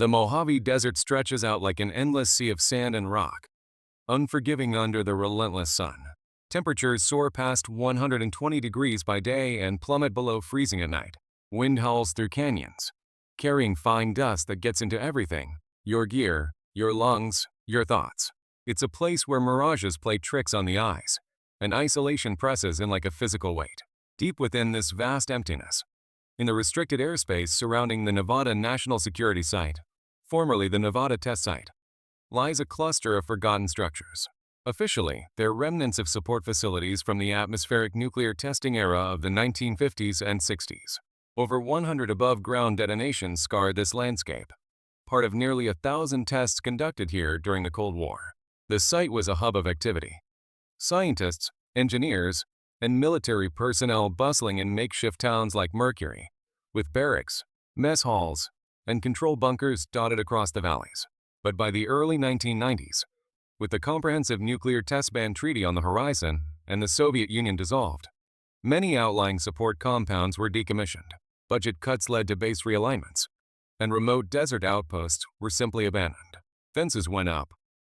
The Mojave Desert stretches out like an endless sea of sand and rock, unforgiving under the relentless sun. Temperatures soar past 120 degrees by day and plummet below freezing at night. Wind howls through canyons, carrying fine dust that gets into everything: your gear, your lungs, your thoughts. It's a place where mirages play tricks on the eyes, and isolation presses in like a physical weight. Deep within this vast emptiness, in the restricted airspace surrounding the Nevada National Security Site, formerly the Nevada Test Site, lies a cluster of forgotten structures. Officially, they're remnants of support facilities from the atmospheric nuclear testing era of the 1950s and 60s. Over 100 above-ground detonations scarred this landscape, part of nearly 1,000 tests conducted here during the Cold War. The site was a hub of activity. Scientists, engineers, and military personnel bustling in makeshift towns like Mercury, with barracks, mess halls, and control bunkers dotted across the valleys. But by the early 1990s, with the Comprehensive Nuclear Test Ban Treaty on the horizon and the Soviet Union dissolved, many outlying support compounds were decommissioned. Budget cuts led to base realignments, and remote desert outposts were simply abandoned. Fences went up,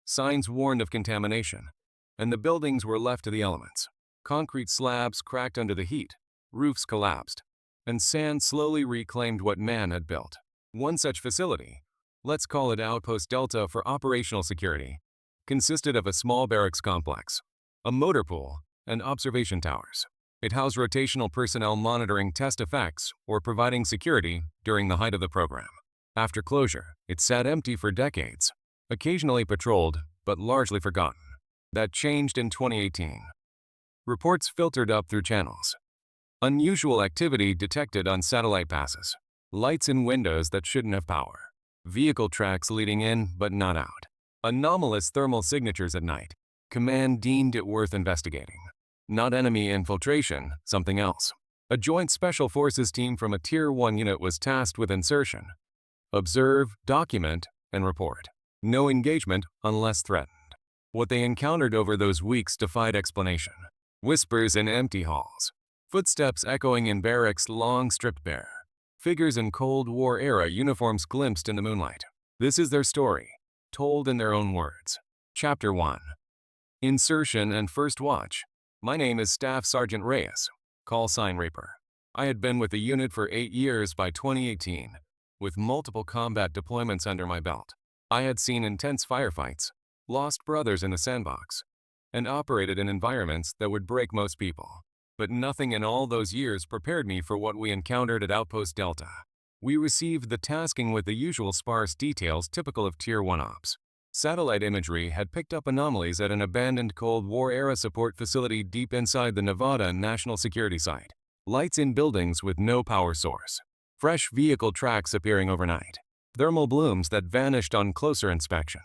signs warned of contamination, and the buildings were left to the elements. Concrete slabs cracked under the heat, roofs collapsed, and sand slowly reclaimed what man had built. One such facility, let's call it Outpost Delta for operational security, consisted of a small barracks complex, a motor pool, and observation towers. It housed rotational personnel monitoring test effects or providing security during the height of the program. After closure, it sat empty for decades, occasionally patrolled, but largely forgotten. That changed in 2018. Reports filtered up through channels. Unusual activity detected on satellite passes. Lights in windows that shouldn't have power. Vehicle tracks leading in but not out. Anomalous thermal signatures at night. Command deemed it worth investigating. Not enemy infiltration, something else. A joint special forces team from a Tier 1 unit was tasked with insertion. Observe, document, and report. No engagement unless threatened. What they encountered over those weeks defied explanation. Whispers in empty halls. Footsteps echoing in barracks long stripped bare. Figures in Cold War-era uniforms glimpsed in the moonlight. This is their story, told in their own words. Chapter 1. Insertion and First Watch. My name is Staff Sergeant Reyes, call sign Reaper. I had been with the unit for 8 years by 2018, with multiple combat deployments under my belt. I had seen intense firefights, lost brothers in the sandbox, and operated in environments that would break most people. But nothing in all those years prepared me for what we encountered at Outpost Delta. We received the tasking with the usual sparse details typical of Tier 1 ops. Satellite imagery had picked up anomalies at an abandoned Cold War-era support facility deep inside the Nevada National Security Site. Lights in buildings with no power source. Fresh vehicle tracks appearing overnight. Thermal blooms that vanished on closer inspection.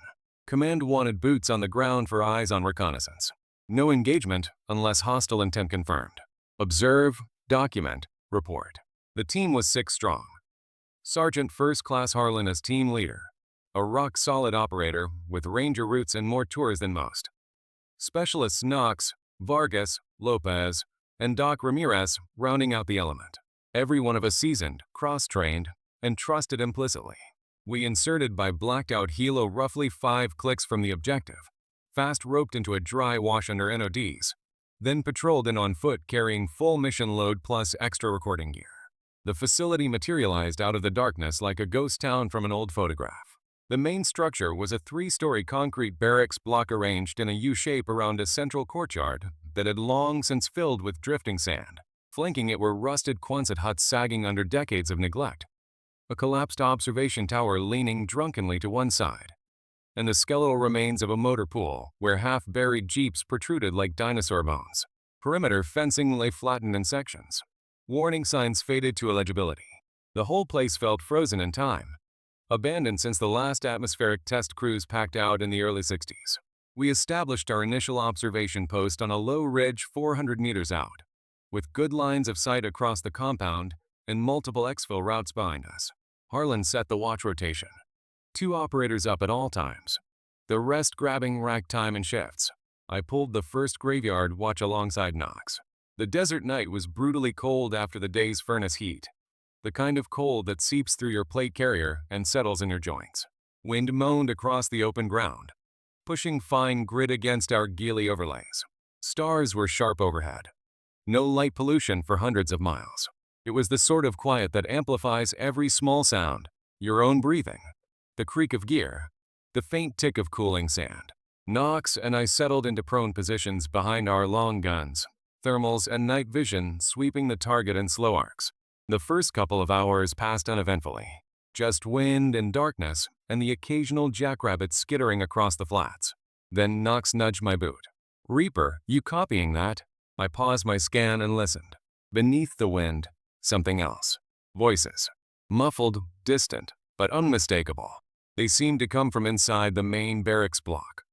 Command wanted boots on the ground for eyes on reconnaissance. No engagement unless hostile intent confirmed. Observe, document, report. The team was 6 strong. Sergeant First Class Harlan as team leader, a rock-solid operator with ranger roots and more tours than most. Specialists Knox, Vargas, Lopez, and Doc Ramirez rounding out the element. Every one of us seasoned, cross-trained, and trusted implicitly. We inserted by blacked-out helo roughly 5 clicks from the objective, fast roped into a dry wash under NODs, then patrolled in on foot carrying full mission load plus extra recording gear. The facility materialized out of the darkness like a ghost town from an old photograph. The main structure was a 3-story concrete barracks block arranged in a U-shape around a central courtyard that had long since filled with drifting sand. Flanking it were rusted Quonset huts sagging under decades of neglect, a collapsed observation tower leaning drunkenly to one side, and the skeletal remains of a motor pool where half-buried jeeps protruded like dinosaur bones. Perimeter fencing lay flattened in sections. Warning signs faded to illegibility. The whole place felt frozen in time, abandoned since the last atmospheric test crews packed out in the early 60s. We established our initial observation post on a low ridge 400 meters out, with good lines of sight across the compound and multiple exfil routes behind us. Harlan set the watch rotation. 2 operators up at all times, the rest grabbing rack time and shifts. I pulled the first graveyard watch alongside Knox. The desert night was brutally cold after the day's furnace heat, the kind of cold that seeps through your plate carrier and settles in your joints. Wind moaned across the open ground, pushing fine grit against our Geely overlays. Stars were sharp overhead. No light pollution for hundreds of miles. It was the sort of quiet that amplifies every small sound, your own breathing, the creak of gear, the faint tick of cooling sand. Knox and I settled into prone positions behind our long guns, thermals and night vision sweeping the target in slow arcs. The first couple of hours passed uneventfully. Just wind and darkness and the occasional jackrabbit skittering across the flats. Then Knox nudged my boot. "Reaper, you copying that?" I paused my scan and listened. Beneath the wind, something else. Voices. Muffled, distant, but unmistakable. They seemed to come from inside the main barracks block,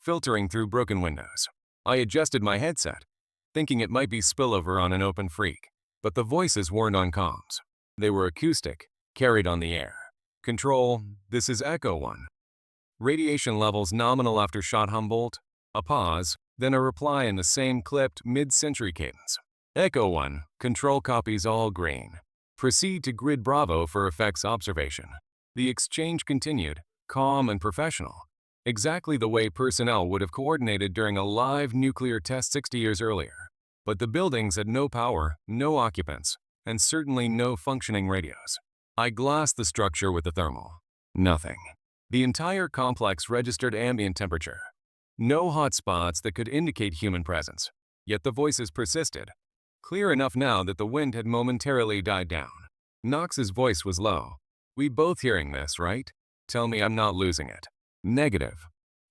filtering through broken windows. I adjusted my headset, thinking it might be spillover on an open freak. But the voices weren't on comms. They were acoustic, carried on the air. "Control, this is Echo 1. Radiation levels nominal after shot Humboldt." A pause, then a reply in the same clipped mid-century cadence. "Echo 1, Control copies all green. Proceed to Grid Bravo for effects observation." The exchange continued, calm and professional, exactly the way personnel would have coordinated during a live nuclear test 60 years earlier. But the buildings had no power, no occupants, and certainly no functioning radios. I glassed the structure with the thermal. Nothing. The entire complex registered ambient temperature. No hot spots that could indicate human presence. Yet the voices persisted, clear enough now that the wind had momentarily died down. Knox's voice was low. "We both hearing this, right? Tell me I'm not losing it." "Negative,"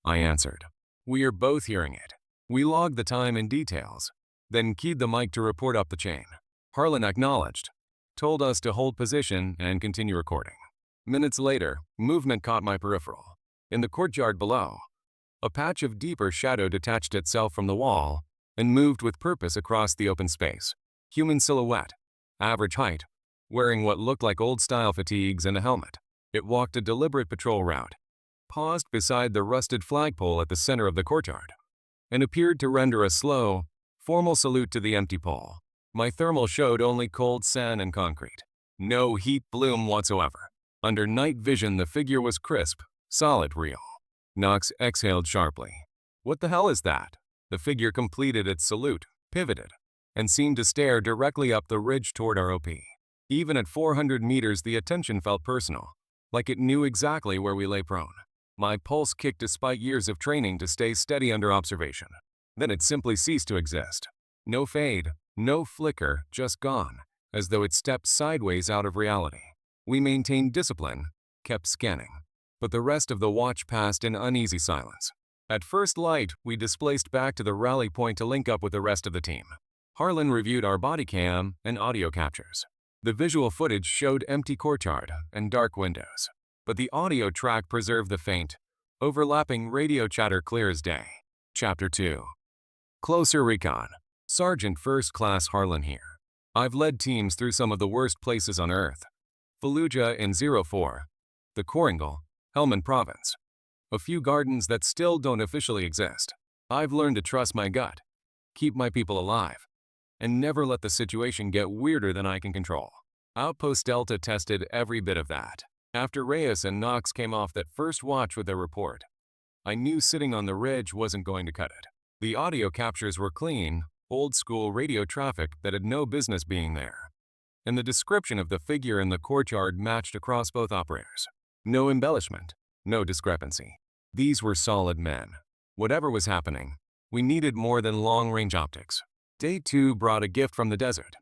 I answered. "We are both hearing it." We logged the time and details, then keyed the mic to report up the chain. Harlan acknowledged, told us to hold position and continue recording. Minutes later, movement caught my peripheral. In the courtyard below, a patch of deeper shadow detached itself from the wall and moved with purpose across the open space. Human silhouette, average height, wearing what looked like old-style fatigues and a helmet. It walked a deliberate patrol route, paused beside the rusted flagpole at the center of the courtyard, and appeared to render a slow, formal salute to the empty pole. My thermal showed only cold sand and concrete. No heat bloom whatsoever. Under night vision, the figure was crisp, solid, real. Knox exhaled sharply. "What the hell is that?" The figure completed its salute, pivoted, and seemed to stare directly up the ridge toward our OP. Even at 400 meters, the attention felt personal, like it knew exactly where we lay prone. My pulse kicked despite years of training to stay steady under observation. Then it simply ceased to exist. No fade, no flicker, just gone, as though it stepped sideways out of reality. We maintained discipline, kept scanning, but the rest of the watch passed in uneasy silence. At first light, we displaced back to the rally point to link up with the rest of the team. Harlan reviewed our body cam and audio captures. The visual footage showed empty courtyard and dark windows, but the audio track preserved the faint, overlapping radio chatter clear as day. Chapter 2. Closer recon. Sergeant First Class Harlan here. I've led teams through some of the worst places on Earth. Fallujah in 04, the Korangal, Helmand Province. A few gardens that still don't officially exist. I've learned to trust my gut, keep my people alive, and never let the situation get weirder than I can control. Outpost Delta tested every bit of that. After Reyes and Knox came off that first watch with their report, I knew sitting on the ridge wasn't going to cut it. The audio captures were clean, old-school radio traffic that had no business being there. And the description of the figure in the courtyard matched across both operators. No embellishment, no discrepancy. These were solid men. Whatever was happening, we needed more than long-range optics. Day 2 brought a gift from the desert.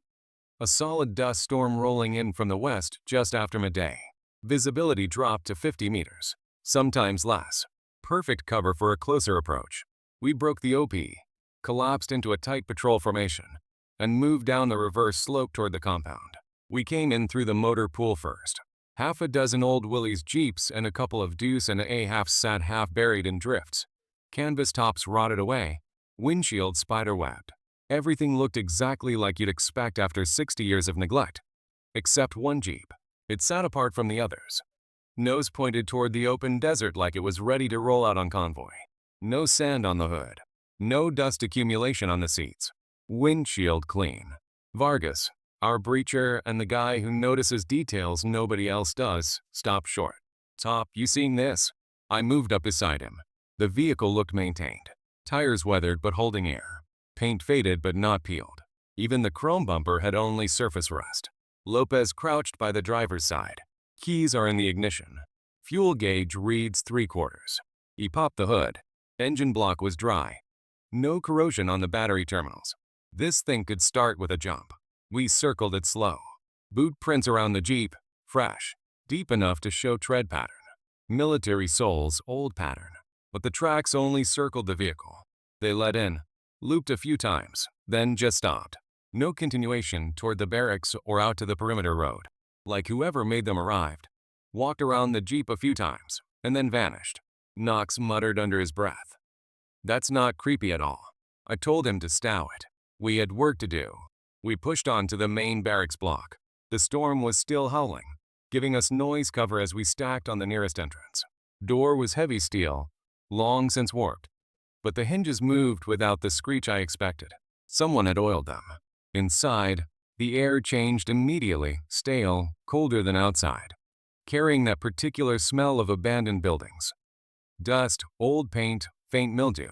A solid dust storm rolling in from the west just after midday. Visibility dropped to 50 meters, sometimes less. Perfect cover for a closer approach. We broke the OP, collapsed into a tight patrol formation, and moved down the reverse slope toward the compound. We came in through the motor pool first. Half a dozen old Willys Jeeps and a couple of Deuce and A half sat half buried in drifts. Canvas tops rotted away, windshield spider-webbed. Everything looked exactly like you'd expect after 60 years of neglect, except one Jeep. It sat apart from the others. Nose pointed toward the open desert like it was ready to roll out on convoy. No sand on the hood. No dust accumulation on the seats. Windshield clean. Vargas, Our breacher and the guy who notices details nobody else does stopped short. "Top, you seeing this?" I moved up beside him. The vehicle looked maintained. Tires weathered but holding air. Paint faded but not peeled. Even the chrome bumper had only surface rust. Lopez crouched by the driver's side. Keys are in the ignition. Fuel gauge reads 3/4. He popped the hood. Engine block was dry. No corrosion on the battery terminals. This thing could start with a jump. We circled it slow. Boot prints around the Jeep, fresh, deep enough to show tread pattern. Military soles, old pattern. But the tracks only circled the vehicle. They let in, looped a few times, then just stopped. No continuation toward the barracks or out to the perimeter road. Like whoever made them arrived. Walked around the Jeep a few times, and then vanished. Knox muttered under his breath. "That's not creepy at all." I told him to stow it. We had work to do. We pushed on to the main barracks block. The storm was still howling, giving us noise cover as we stacked on the nearest entrance. Door was heavy steel, long since warped, but the hinges moved without the screech I expected. Someone had oiled them. Inside, the air changed immediately, stale, colder than outside, carrying that particular smell of abandoned buildings. Dust, old paint, faint mildew.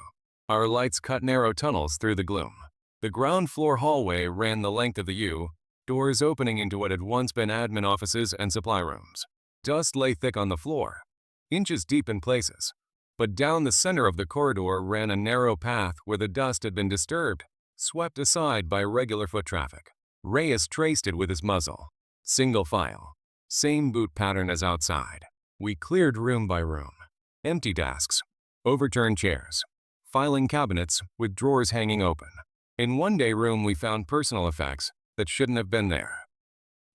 Our lights cut narrow tunnels through the gloom. The ground floor hallway ran the length of the U, doors opening into what had once been admin offices and supply rooms. Dust lay thick on the floor, inches deep in places, but down the center of the corridor ran a narrow path where the dust had been disturbed, swept aside by regular foot traffic. Reyes traced it with his muzzle. Single file. Same boot pattern as outside. We cleared room by room. Empty desks, overturned chairs, filing cabinets with drawers hanging open. In one day room we found personal effects that shouldn't have been there.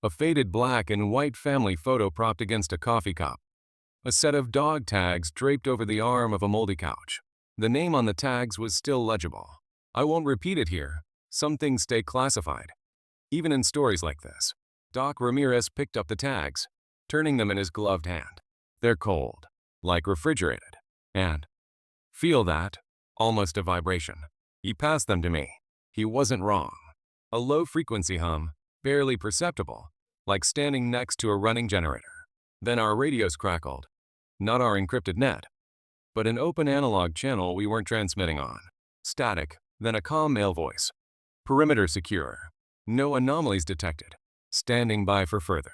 A faded black and white family photo propped against a coffee cup. A set of dog tags draped over the arm of a moldy couch. The name on the tags was still legible. I won't repeat it here. Some things stay classified. Even in stories like this. Doc Ramirez picked up the tags, turning them in his gloved hand. They're cold, like refrigerated. And, feel that? Almost a vibration. He passed them to me. He wasn't wrong. A low-frequency hum, barely perceptible, like standing next to a running generator. Then our radios crackled. Not our encrypted net, but an open analog channel we weren't transmitting on. Static, then a calm male voice. Perimeter secure. No anomalies detected. Standing by for further.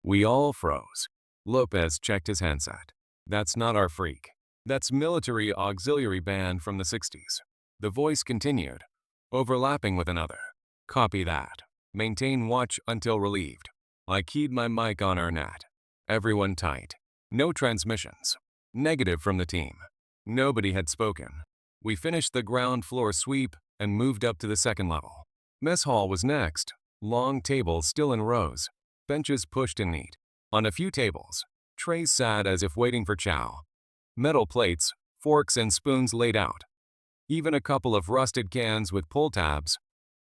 We all froze. Lopez checked his handset. That's not our freak. That's military auxiliary band from the 60s. The voice continued, overlapping with another. Copy that. Maintain watch until relieved. I keyed my mic on our net. Everyone tight. No transmissions. Negative from the team. Nobody had spoken. We finished the ground floor sweep and moved up to the second level. Mess hall was next. Long tables still in rows. Benches pushed in neat. On a few tables, trays sat as if waiting for chow. Metal plates, forks and spoons laid out. Even a couple of rusted cans with pull tabs.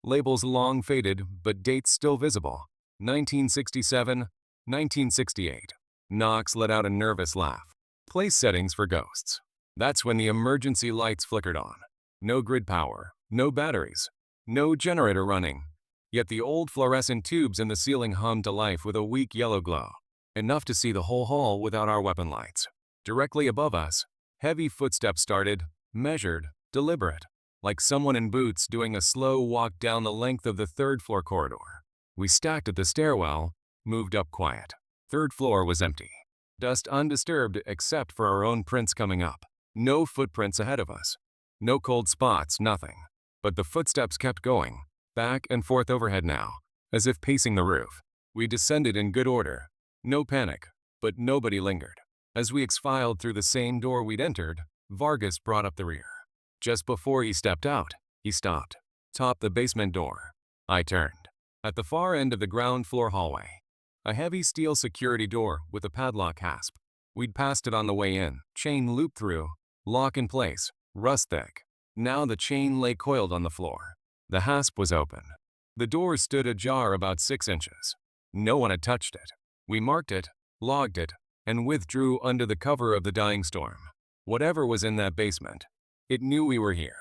Labels long faded, but dates still visible. 1967, 1968. Knox let out a nervous laugh. Place settings for ghosts. That's when the emergency lights flickered on. No grid power, no batteries, no generator running. Yet the old fluorescent tubes in the ceiling hummed to life with a weak yellow glow. Enough to see the whole hall without our weapon lights. Directly above us, heavy footsteps started, measured, deliberate, like someone in boots doing a slow walk down the length of the third-floor corridor. We stacked at the stairwell, moved up quiet. Third floor was empty. Dust undisturbed except for our own prints coming up. No footprints ahead of us. No cold spots, nothing. But the footsteps kept going, back and forth overhead now, as if pacing the roof. We descended in good order. No panic, but nobody lingered. As we exfiled through the same door we'd entered, Vargas brought up the rear. Just before he stepped out, he stopped. Topped the basement door. I turned. At the far end of the ground floor hallway, a heavy steel security door with a padlock hasp. We'd passed it on the way in, chain looped through, lock in place, rust thick. Now the chain lay coiled on the floor. The hasp was open. The door stood ajar about 6 inches. No one had touched it. We marked it, logged it, and withdrew under the cover of the dying storm. Whatever was in that basement, it knew we were here,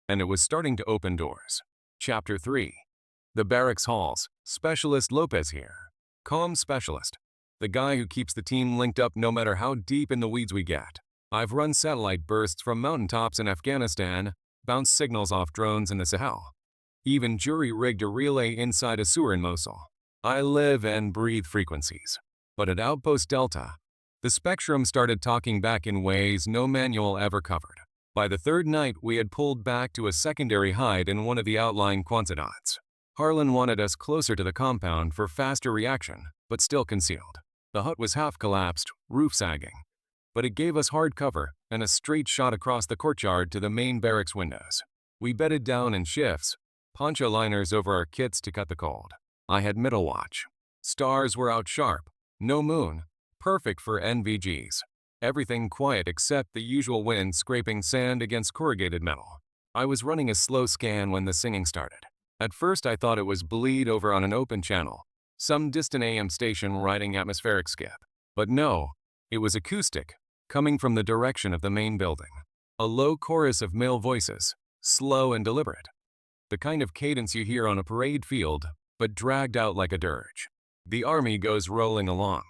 and it was starting to open doors. Chapter 3. The barracks halls, Specialist Lopez here. Calm specialist. The guy who keeps the team linked up no matter how deep in the weeds we get. I've run satellite bursts from mountaintops in Afghanistan, bounced signals off drones in the Sahel. Even jury-rigged a relay inside a sewer in Mosul. I live and breathe frequencies. But at Outpost Delta, the spectrum started talking back in ways no manual ever covered. By the third night, we had pulled back to a secondary hide in one of the outlying Quonset. Harlan wanted us closer to the compound for faster reaction, but still concealed. The hut was half collapsed, roof sagging, but it gave us hard cover and a straight shot across the courtyard to the main barracks windows. We bedded down in shifts, poncho liners over our kits to cut the cold. I had middle watch. Stars were out sharp, no moon, perfect for NVGs. Everything quiet except the usual wind scraping sand against corrugated metal. I was running a slow scan when the singing started. At first I thought it was bleed over on an open channel, some distant AM station riding atmospheric skip. But no, it was acoustic, coming from the direction of the main building. A low chorus of male voices, slow and deliberate. The kind of cadence you hear on a parade field, but dragged out like a dirge. The army goes rolling along.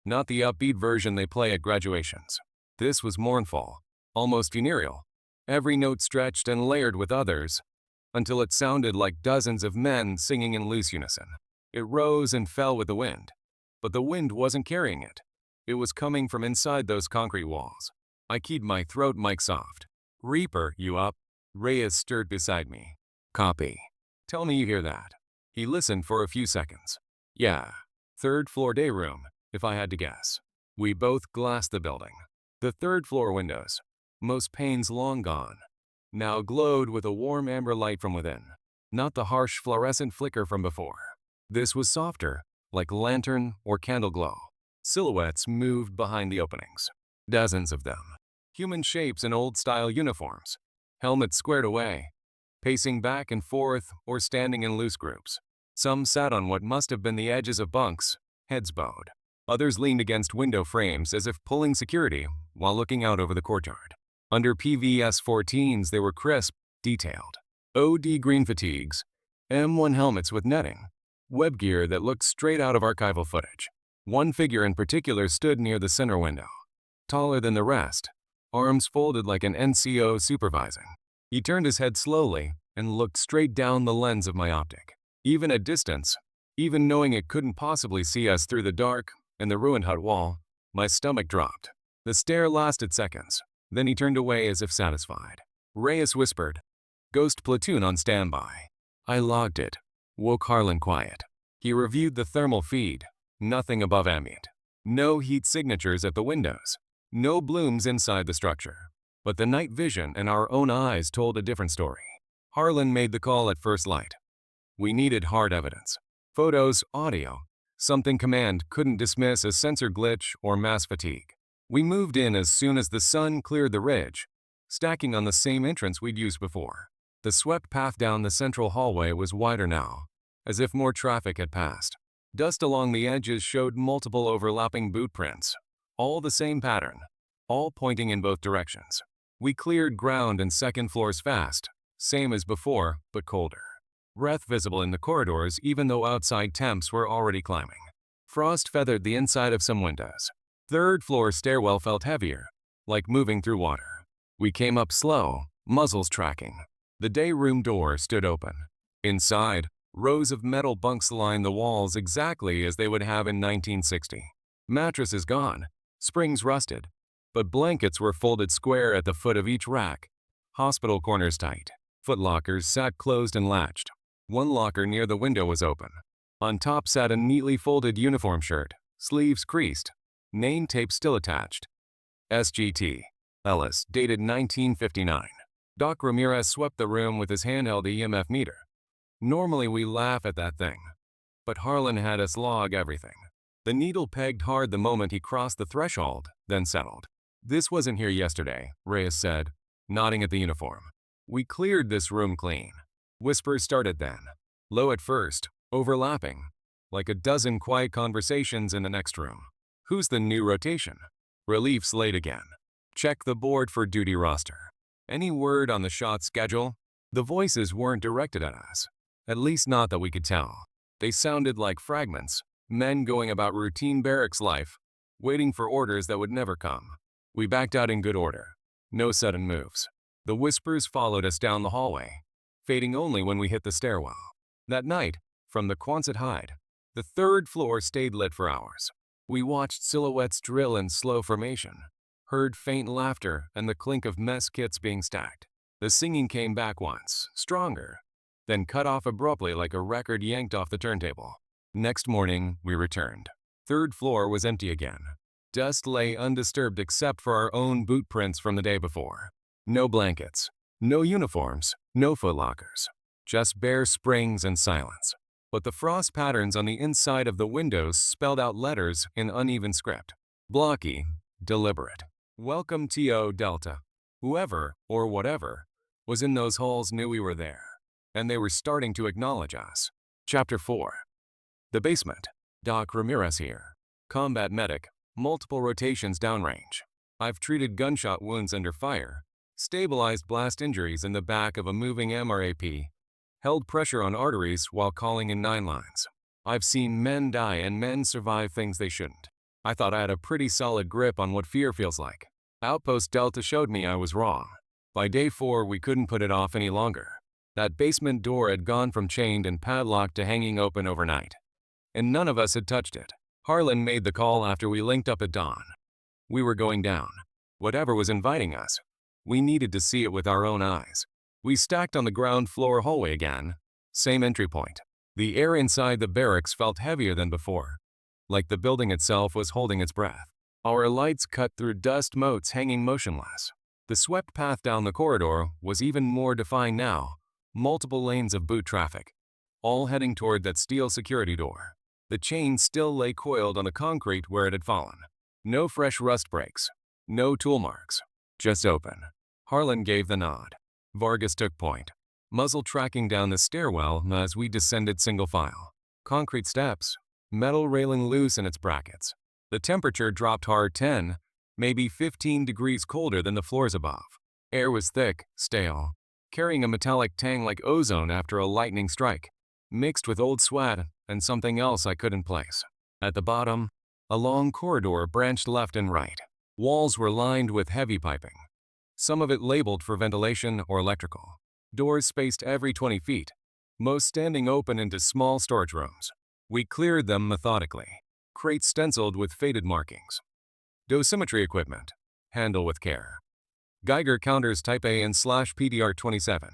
Not the upbeat version they play at graduations. This was mournful, almost funereal. Every note stretched and layered with others, until it sounded like dozens of men singing in loose unison. It rose and fell with the wind, but the wind wasn't carrying it. It was coming from inside those concrete walls. I keyed my throat mic soft. "Reaper, you up?" Reyes stirred beside me. "Copy. Tell me you hear that." He listened for a few seconds. "Yeah. Third floor day room, if I had to guess." We both glassed the building. The third floor windows, most panes long gone, now glowed with a warm amber light from within, not the harsh fluorescent flicker from before. This was softer, like lantern or candle glow. Silhouettes moved behind the openings. Dozens of them. Human shapes in old-style uniforms, helmets squared away, pacing back and forth or standing in loose groups. Some sat on what must have been the edges of bunks, heads bowed. Others leaned against window frames as if pulling security while looking out over the courtyard. Under PVS-14s they were crisp, detailed. OD green fatigues, M1 helmets with netting, web gear that looked straight out of archival footage. One figure in particular stood near the center window, taller than the rest, arms folded like an NCO supervising. He turned his head slowly and looked straight down the lens of my optic. Even at distance, even knowing it couldn't possibly see us through the dark and the ruined hut wall, my stomach dropped. The stare lasted seconds. Then he turned away as if satisfied. Reyes whispered, "Ghost platoon on standby." I logged it, woke Harlan quiet. He reviewed the thermal feed, nothing above ambient. No heat signatures at the windows, no blooms inside the structure. But the night vision and our own eyes told a different story. Harlan made the call at first light. We needed hard evidence. Photos, audio, something command couldn't dismiss as sensor glitch or mass fatigue. We moved in as soon as the sun cleared the ridge, stacking on the same entrance we'd used before. The swept path down the central hallway was wider now, as if more traffic had passed. Dust along the edges showed multiple overlapping boot prints, all the same pattern, all pointing in both directions. We cleared ground and second floors fast, same as before, but colder. Breath visible in the corridors even though outside temps were already climbing. Frost feathered the inside of some windows. Third floor stairwell felt heavier, like moving through water. We came up slow, muzzles tracking. The day room door stood open. Inside, rows of metal bunks lined the walls exactly as they would have in 1960. Mattresses gone, springs rusted, but blankets were folded square at the foot of each rack. Hospital corners tight. Footlockers sat closed and latched. One locker near the window was open. On top sat a neatly folded uniform shirt, sleeves creased, name tape still attached. SGT. Ellis, dated 1959. Doc Ramirez swept the room with his handheld EMF meter. Normally we laugh at that thing, but Harlan had us log everything. The needle pegged hard the moment he crossed the threshold, then settled. "This wasn't here yesterday," Reyes said, nodding at the uniform. "We cleared this room clean." Whispers started then, low at first, overlapping, like a dozen quiet conversations in the next room. "Who's the new rotation?" "Relief's late again." "Check the board for duty roster." "Any word on the shot schedule?" The voices weren't directed at us, at least not that we could tell. They sounded like fragments, men going about routine barracks life, waiting for orders that would never come. We backed out in good order. No sudden moves. The whispers followed us down the hallway, fading only when we hit the stairwell. That night, from the Quonset hide, the third floor stayed lit for hours. We watched silhouettes drill in slow formation, heard faint laughter and the clink of mess kits being stacked. The singing came back once, stronger, then cut off abruptly like a record yanked off the turntable. Next morning, we returned. Third floor was empty again. Dust lay undisturbed except for our own boot prints from the day before. No blankets, no uniforms, no footlockers. Just bare springs and silence. But the frost patterns on the inside of the windows spelled out letters in uneven script. Blocky, deliberate. Welcome TO Delta. Whoever, or whatever, was in those halls knew we were there, and they were starting to acknowledge us. Chapter 4. The basement. Doc Ramirez here. Combat medic, multiple rotations downrange. I've treated gunshot wounds under fire, stabilized blast injuries in the back of a moving MRAP, held pressure on arteries while calling in 9 lines. I've seen men die and men survive things they shouldn't. I thought I had a pretty solid grip on what fear feels like. Outpost Delta showed me I was wrong. By day 4, we couldn't put it off any longer. That basement door had gone from chained and padlocked to hanging open overnight. And none of us had touched it. Harlan made the call after we linked up at dawn. We were going down. Whatever was inviting us, we needed to see it with our own eyes. We stacked on the ground floor hallway again. Same entry point. The air inside the barracks felt heavier than before, like the building itself was holding its breath. Our lights cut through dust motes hanging motionless. The swept path down the corridor was even more defined now. Multiple lanes of boot traffic, all heading toward that steel security door. The chain still lay coiled on the concrete where it had fallen. No fresh rust breaks, no tool marks, just open. Harlan gave the nod. Vargas took point, muzzle tracking down the stairwell as we descended single file. Concrete steps, metal railing loose in its brackets. The temperature dropped hard 10, maybe 15 degrees colder than the floors above. Air was thick, stale, carrying a metallic tang like ozone after a lightning strike, mixed with old sweat and something else I couldn't place. At the bottom, a long corridor branched left and right. Walls were lined with heavy piping, some of it labeled for ventilation or electrical. Doors spaced every 20 feet, most standing open into small storage rooms. We cleared them methodically, crates stenciled with faded markings. Dosimetry equipment, handle with care. Geiger counters Type A and /PDR-27.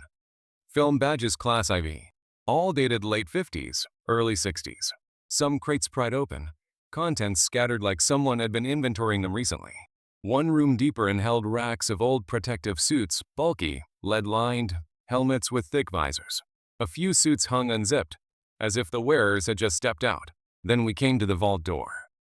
Film badges Class IV, all dated late 50s, early 60s. Some crates pried open, contents scattered like someone had been inventorying them recently. One room deeper and held racks of old protective suits, bulky, lead-lined, helmets with thick visors. A few suits hung unzipped, as if the wearers had just stepped out. Then we came to the vault door.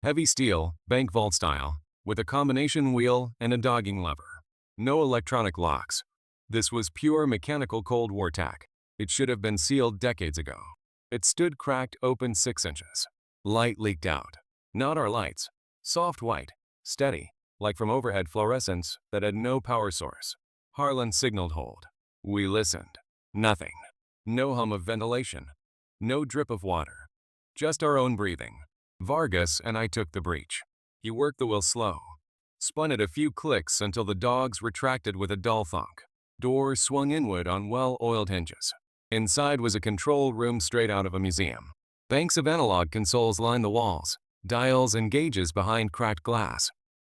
Heavy steel, bank vault style, with a combination wheel and a dogging lever. No electronic locks. This was pure mechanical Cold War tack. It should have been sealed decades ago. It stood cracked open 6 inches. Light leaked out. Not our lights. Soft white, steady, like from overhead fluorescents that had no power source. Harlan signaled hold. We listened. Nothing. No hum of ventilation. No drip of water. Just our own breathing. Vargas and I took the breach. He worked the wheel slow. Spun it a few clicks until the dogs retracted with a dull thunk. Door swung inward on well-oiled hinges. Inside was a control room straight out of a museum. Banks of analog consoles lined the walls, dials and gauges behind cracked glass.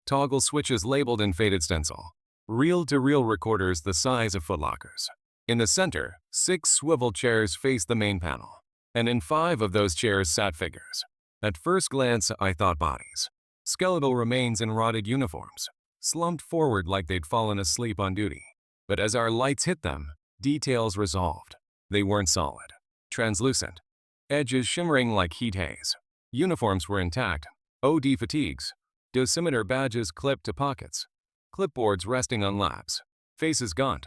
Toggle switches labeled in faded stencil. Reel-to-reel recorders the size of footlockers. In the center, 6 swivel chairs faced the main panel, and in 5 of those chairs sat figures. At first glance, I thought bodies. Skeletal remains in rotted uniforms, slumped forward like they'd fallen asleep on duty. But as our lights hit them, details resolved. They weren't solid. Translucent. Edges shimmering like heat haze. Uniforms were intact. OD fatigues. Dosimeter badges clipped to pockets. Clipboards resting on laps. Faces gaunt.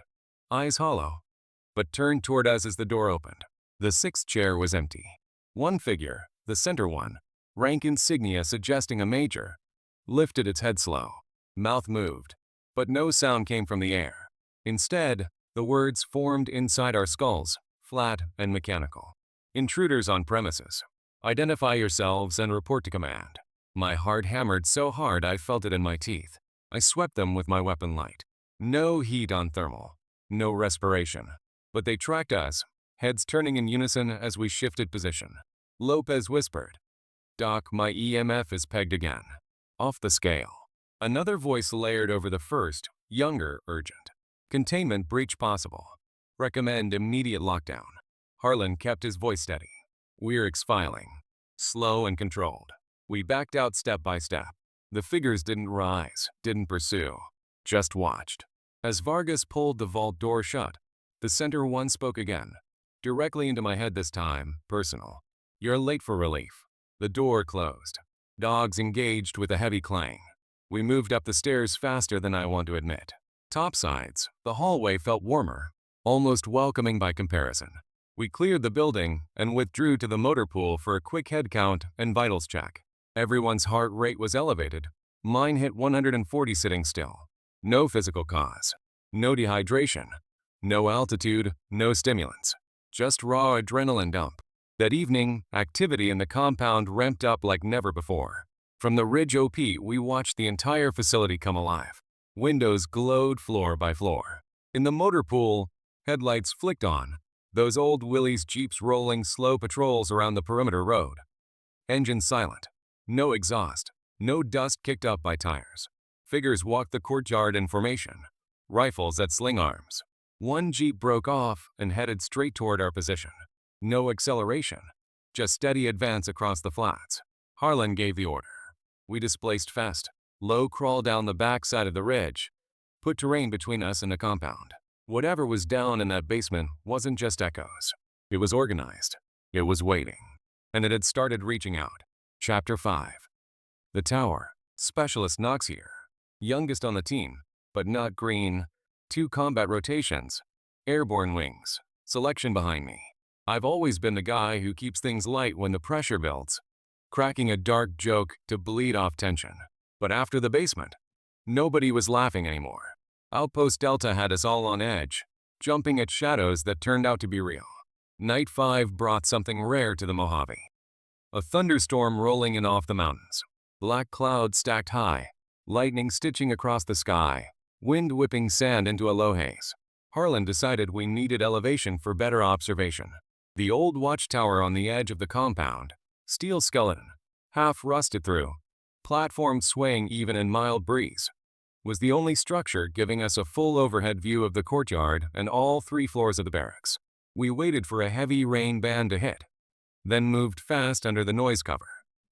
Eyes hollow. But turned toward us as the door opened. The 6th chair was empty. One figure, the center one, rank insignia suggesting a major, lifted its head slow. Mouth moved, but no sound came from the air. Instead, the words formed inside our skulls, flat and mechanical. Intruders on premises. Identify yourselves and report to command. My heart hammered so hard I felt it in my teeth. I swept them with my weapon light. No heat on thermal. No respiration. But they tracked us, heads turning in unison as we shifted position. Lopez whispered, "Doc, my EMF is pegged again. Off the scale." Another voice layered over the first, younger, urgent. "Containment breach possible. Recommend immediate lockdown." Harlan kept his voice steady. We're exfiling. Slow and controlled. We backed out step by step. The figures didn't rise, didn't pursue. Just watched. As Vargas pulled the vault door shut, the center one spoke again. Directly into my head this time, personal. "You're late for relief." The door closed. Dogs engaged with a heavy clang. We moved up the stairs faster than I want to admit. Topsides, the hallway felt warmer, almost welcoming by comparison. We cleared the building and withdrew to the motor pool for a quick head count and vitals check. Everyone's heart rate was elevated. Mine hit 140 sitting still. No physical cause. No dehydration. No altitude, no stimulants. Just raw adrenaline dump. That evening, activity in the compound ramped up like never before. From the Ridge OP, we watched the entire facility come alive. Windows glowed floor by floor. In the motor pool, headlights flicked on, those old Willys Jeeps rolling slow patrols around the perimeter road. Engine silent. No exhaust. No dust kicked up by tires. Figures walked the courtyard in formation. Rifles at sling arms. One Jeep broke off and headed straight toward our position. No acceleration. Just steady advance across the flats. Harlan gave the order. We displaced fast. Low crawl down the back side of the ridge. Put terrain between us and the compound. Whatever was down in that basement wasn't just echoes. It was organized. It was waiting. And it had started reaching out. Chapter 5. The tower. Specialist Knox here. Youngest on the team, but not green. 2 combat rotations. Airborne wings. Selection behind me. I've always been the guy who keeps things light when the pressure builds. Cracking a dark joke to bleed off tension. But after the basement, nobody was laughing anymore. Outpost Delta had us all on edge, jumping at shadows that turned out to be real. Night 5 brought something rare to the Mojave. A thunderstorm rolling in off the mountains. Black clouds stacked high, lightning stitching across the sky, wind whipping sand into a low haze. Harlan decided we needed elevation for better observation. The old watchtower on the edge of the compound, steel skeleton, half rusted through, platform swaying even in mild breeze, was the only structure giving us a full overhead view of the courtyard and all 3 floors of the barracks. We waited for a heavy rain band to hit, then moved fast under the noise cover.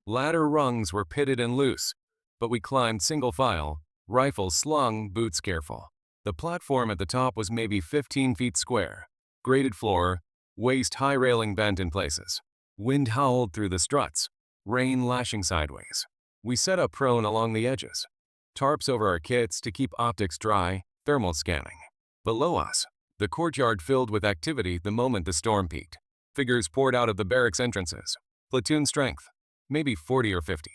Ladder rungs were pitted and loose, but we climbed single file, rifles slung, boots careful. The platform at the top was maybe 15 feet square, graded floor, waist-high railing bent in places. Wind howled through the struts, rain lashing sideways. We set up prone along the edges. Tarps over our kits to keep optics dry, thermal scanning. Below us, the courtyard filled with activity the moment the storm peaked. Figures poured out of the barracks entrances. Platoon strength, maybe 40 or 50.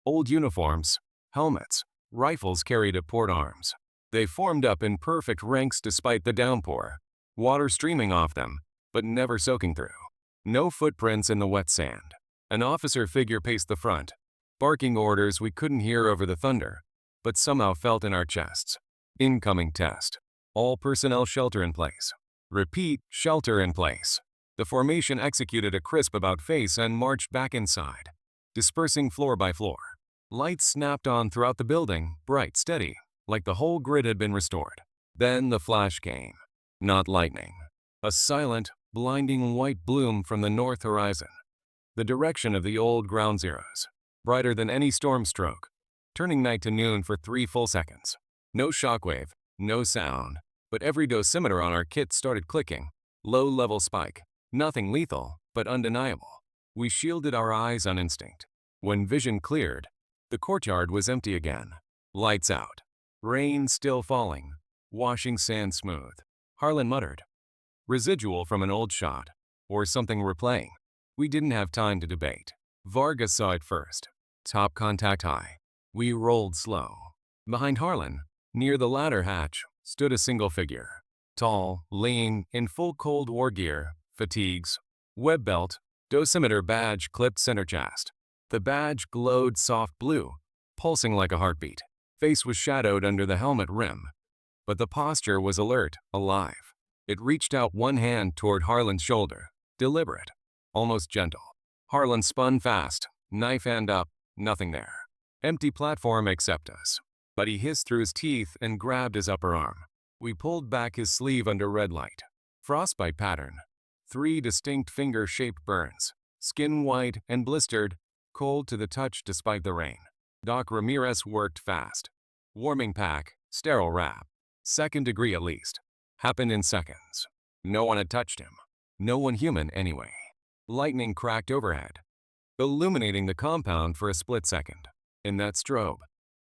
Old uniforms, helmets, rifles carried at port arms. They formed up in perfect ranks despite the downpour, water streaming off them, but never soaking through. No footprints in the wet sand. An officer figure paced the front, barking orders we couldn't hear over the thunder, but somehow felt in our chests. Incoming test. All personnel shelter in place. Repeat, shelter in place. The formation executed a crisp about-face and marched back inside, dispersing floor by floor. Lights snapped on throughout the building, bright, steady, like the whole grid had been restored. Then the flash came. Not lightning. A silent, blinding white bloom from the north horizon. The direction of the old ground zeros. Brighter than any storm stroke, turning night to noon for 3 full seconds. No shockwave, no sound, but every dosimeter on our kit started clicking. Low-level spike. Nothing lethal, but undeniable. We shielded our eyes on instinct. When vision cleared, the courtyard was empty again. Lights out. Rain still falling, washing sand smooth. Harlan muttered. Residual from an old shot, or something we're playing. We didn't have time to debate. Vargas saw it first. Top contact high. We rolled slow. Behind Harlan, near the ladder hatch, stood a single figure. Tall, lean, in full Cold War gear, fatigues, web belt, Dosimeter badge clipped center chest. The badge glowed soft blue, pulsing like a heartbeat. Face was shadowed under the helmet rim, but the posture was alert, alive. It reached out one hand toward Harlan's shoulder, deliberate, almost gentle. Harlan spun fast, knife hand up, nothing there. Empty platform except us. But he hissed through his teeth and grabbed his upper arm. We pulled back his sleeve under red light. Frostbite pattern. 3 distinct finger-shaped burns. Skin white and blistered, cold to the touch despite the rain. Doc Ramirez worked fast. Warming pack, sterile wrap. 2nd degree at least. Happened in seconds. No one had touched him. No one human anyway. Lightning cracked overhead, illuminating the compound for a split second. In that strobe,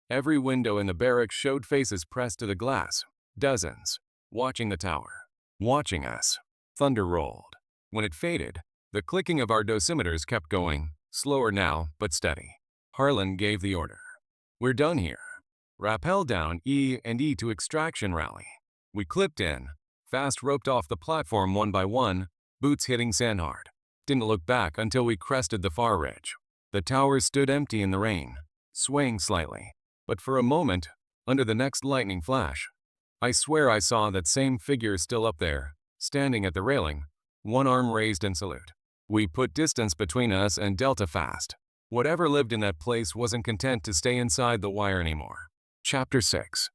every window in the barracks showed faces pressed to the glass. Dozens. Watching the tower. Watching us. Thunder rolled. When it faded, the clicking of our dosimeters kept going, slower now, but steady. Harlan gave the order. We're done here. Rappel down E and E to extraction rally. We clipped in, fast roped off the platform one by one, boots hitting sand hard. Didn't look back until we crested the far ridge. The tower stood empty in the rain, swaying slightly. But for a moment, under the next lightning flash, I swear I saw that same figure still up there, standing at the railing, one arm raised in salute. We put distance between us and Delta fast. Whatever lived in that place wasn't content to stay inside the wire anymore. Chapter 6.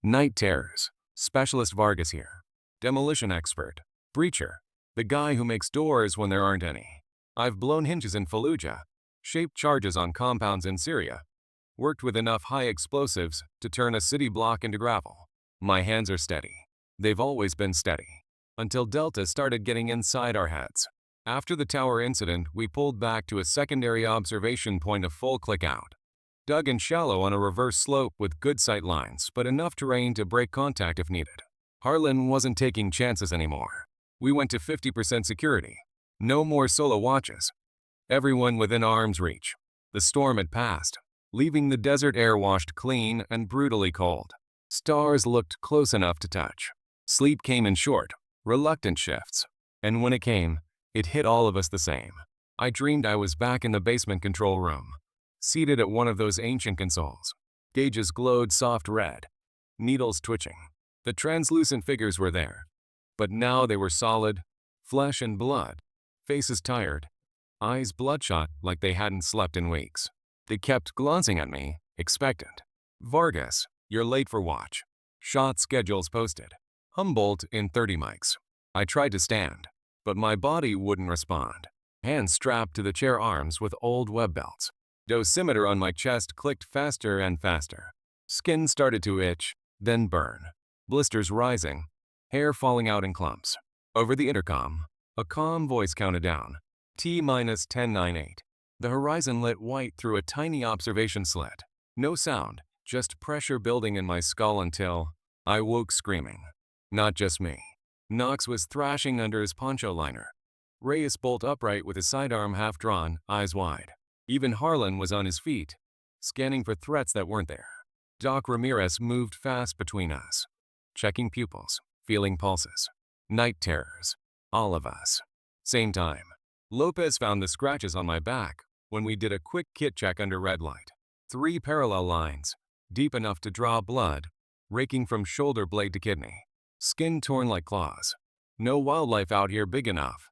Night Terrors. Specialist Vargas here. Demolition expert. Breacher. The guy who makes doors when there aren't any. I've blown hinges in Fallujah, shaped charges on compounds in Syria, worked with enough high explosives to turn a city block into gravel. My hands are steady. They've always been steady. Until Delta started getting inside our heads. After the tower incident, we pulled back to a secondary observation point a full click out. Dug in shallow on a reverse slope with good sight lines, but enough terrain to break contact if needed. Harlan wasn't taking chances anymore. We went to 50% security. No more solo watches. Everyone within arm's reach. The storm had passed, leaving the desert air washed clean and brutally cold. Stars looked close enough to touch. Sleep came in short, reluctant shifts. And when it came, it hit all of us the same. I dreamed I was back in the basement control room, seated at one of those ancient consoles. Gauges glowed soft red, needles twitching. The translucent figures were there, but now they were solid, flesh and blood, faces tired, eyes bloodshot like they hadn't slept in weeks. They kept glancing at me, expectant. Vargas, you're late for watch. Shot schedules posted. Humboldt in 30 mics. I tried to stand, but my body wouldn't respond. Hands strapped to the chair arms with old web belts. Dosimeter on my chest clicked faster and faster. Skin started to itch, then burn. Blisters rising, hair falling out in clumps. Over the intercom, a calm voice counted down. T-1098. The horizon lit white through a tiny observation slit. No sound, just pressure building in my skull until I woke screaming. Not just me. Knox was thrashing under his poncho liner. Reyes bolt upright with his sidearm half drawn, eyes wide. Even Harlan was on his feet, scanning for threats that weren't there. Doc Ramirez moved fast between us, checking pupils, feeling pulses. Night terrors. All of us. Same time. Lopez found the scratches on my back when we did a quick kit check under red light. 3 parallel lines, deep enough to draw blood, raking from shoulder blade to kidney. Skin torn like claws. No wildlife out here big enough.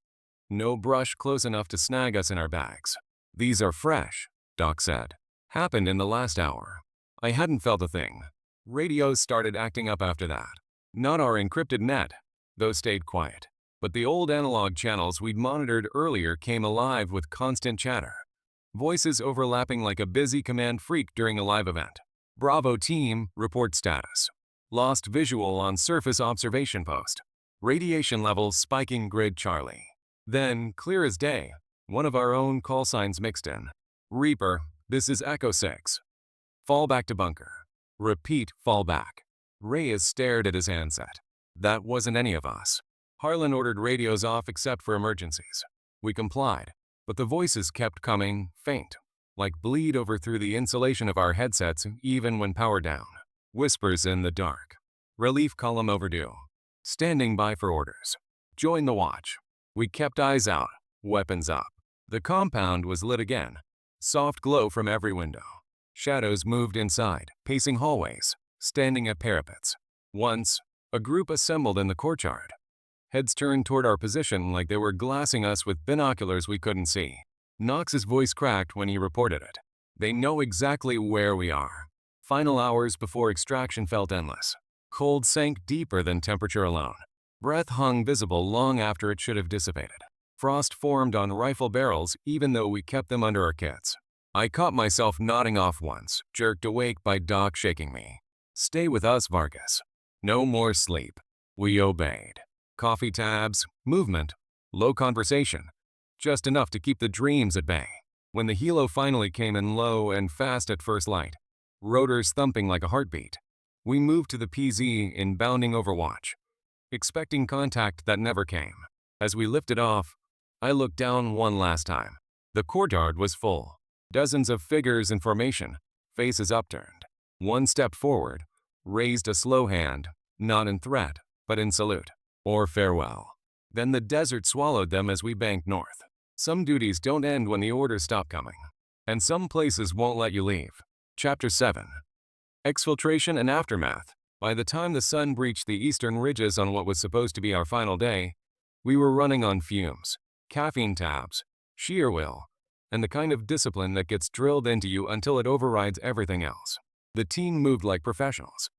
No brush close enough to snag us in our bags. These are fresh, Doc said. Happened in the last hour. I hadn't felt a thing. Radios started acting up after that. Not our encrypted net. Those stayed quiet. But the old analog channels we'd monitored earlier came alive with constant chatter. Voices overlapping like a busy command freak during a live event. Bravo team, report status. Lost visual on surface observation post. Radiation levels spiking grid Charlie. Then, clear as day, one of our own call signs mixed in. Reaper, this is Echo 6. Fall back to bunker. Repeat, fall back. Reyes stared at his handset. That wasn't any of us. Harlan ordered radios off except for emergencies. We complied, but the voices kept coming, faint, like bleed over through the insulation of our headsets even when power down. Whispers in the dark. Relief column overdue. Standing by for orders. Join the watch. We kept eyes out, weapons up. The compound was lit again. Soft glow from every window. Shadows moved inside, pacing hallways, standing at parapets. Once, a group assembled in the courtyard. Heads turned toward our position like they were glassing us with binoculars we couldn't see. Knox's voice cracked when he reported it. They know exactly where we are. Final hours before extraction felt endless. Cold sank deeper than temperature alone. Breath hung visible long after it should have dissipated. Frost formed on rifle barrels even though we kept them under our kits. I caught myself nodding off once, jerked awake by Doc shaking me. "Stay with us, Vargas." No more sleep. We obeyed. Coffee tabs, movement, low conversation. Just enough to keep the dreams at bay. When the helo finally came in low and fast at first light, rotors thumping like a heartbeat, we moved to the PZ in bounding overwatch, expecting contact that never came. As we lifted off, I looked down one last time. The courtyard was full. Dozens of figures in formation, faces upturned. One stepped forward, raised a slow hand, not in threat, but in salute, or farewell. Then the desert swallowed them as we banked north. Some duties don't end when the orders stop coming, and some places won't let you leave. Chapter 7. Exfiltration and Aftermath. By the time the sun breached the eastern ridges on what was supposed to be our final day, we were running on fumes, caffeine tabs, sheer will, and the kind of discipline that gets drilled into you until it overrides everything else. The team moved like professionals.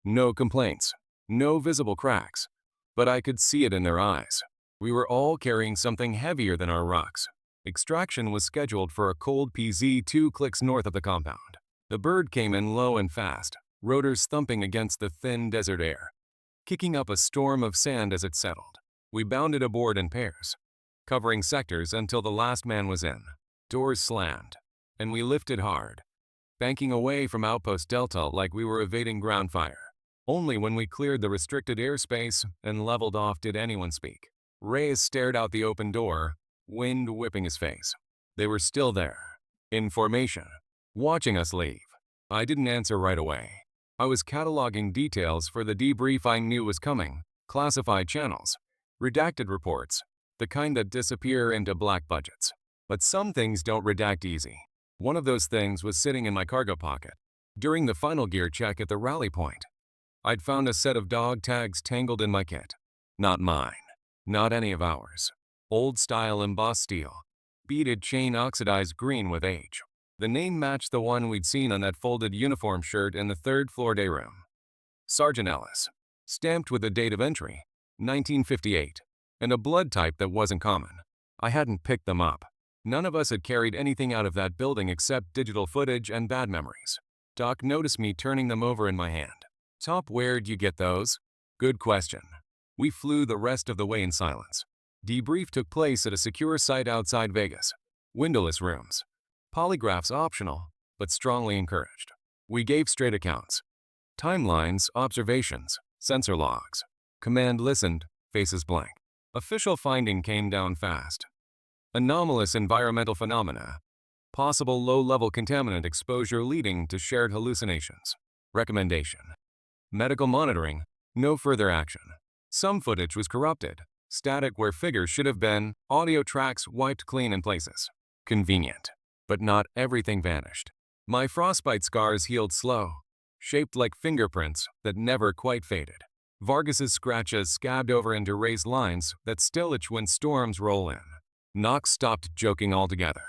No complaints, no visible cracks, but I could see it in their eyes. We were all carrying something heavier than our rucks. Extraction was scheduled for a cold PZ 2 clicks north of the compound. The bird came in low and fast, rotors thumping against the thin desert air, kicking up a storm of sand as it settled. We bounded aboard in pairs, covering sectors until the last man was in. Doors slammed, and we lifted hard, banking away from Outpost Delta like we were evading ground fire. Only when we cleared the restricted airspace and leveled off did anyone speak. Reyes stared out the open door, wind whipping his face. They were still there, in formation, watching us leave. I didn't answer right away. I was cataloging details for the debrief I knew was coming, classified channels, redacted reports, the kind that disappear into black budgets. But some things don't redact easy. One of those things was sitting in my cargo pocket. During the final gear check at the rally point, I'd found a set of dog tags tangled in my kit. Not mine. Not any of ours. Old-style embossed steel. Beaded chain oxidized green with age. The name matched the one we'd seen on that folded uniform shirt in the third-floor day room. Sergeant Ellis. Stamped with the date of entry, 1958, and a blood type that wasn't common. I hadn't picked them up. None of us had carried anything out of that building except digital footage and bad memories. Doc noticed me turning them over in my hand. "Top, where'd you get those?" "Good question." We flew the rest of the way in silence. Debrief took place at a secure site outside Vegas. Windowless rooms. Polygraphs optional, but strongly encouraged. We gave straight accounts. Timelines, observations, sensor logs. Command listened, faces blank. Official finding came down fast. Anomalous environmental phenomena. Possible low-level contaminant exposure leading to shared hallucinations. Recommendation. Medical monitoring, no further action. Some footage was corrupted, static where figures should have been, audio tracks wiped clean in places. Convenient. But not everything vanished. My frostbite scars healed slow, shaped like fingerprints that never quite faded. Vargas's scratches scabbed over into raised lines that still itch when storms roll in. Knox stopped joking altogether.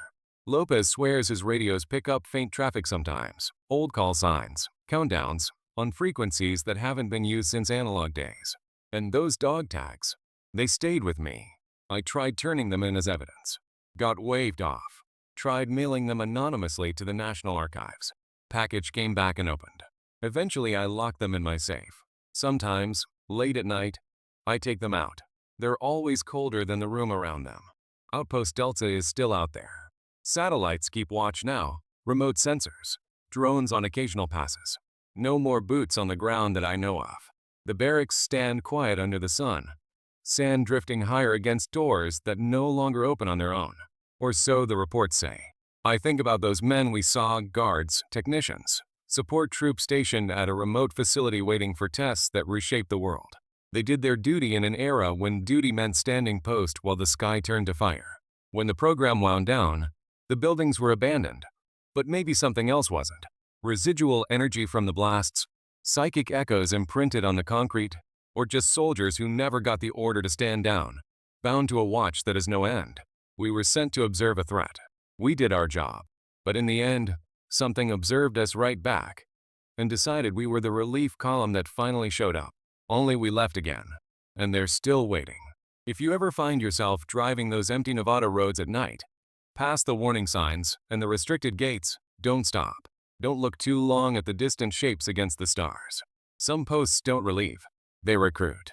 Lopez swears his radios pick up faint traffic sometimes, old call signs, countdowns, on frequencies that haven't been used since analog days. And those dog tags, they stayed with me. I tried turning them in as evidence. Got waved off. Tried mailing them anonymously to the National Archives. Package came back and opened. Eventually I locked them in my safe. Sometimes, late at night, I take them out. They're always colder than the room around them. Outpost Delta is still out there. Satellites keep watch now, remote sensors, drones on occasional passes. No more boots on the ground that I know of. The barracks stand quiet under the sun, sand drifting higher against doors that no longer open on their own. Or so the reports say. I think about those men we saw, guards, technicians, support troops stationed at a remote facility waiting for tests that reshaped the world. They did their duty in an era when duty meant standing post while the sky turned to fire. When the program wound down, the buildings were abandoned. But maybe something else wasn't. Residual energy from the blasts, psychic echoes imprinted on the concrete, or just soldiers who never got the order to stand down, bound to a watch that is no end. We were sent to observe a threat. We did our job. But in the end, something observed us right back and decided we were the relief column that finally showed up. Only we left again. And they're still waiting. If you ever find yourself driving those empty Nevada roads at night, past the warning signs and the restricted gates, don't stop. Don't look too long at the distant shapes against the stars. Some posts don't relieve, they recruit.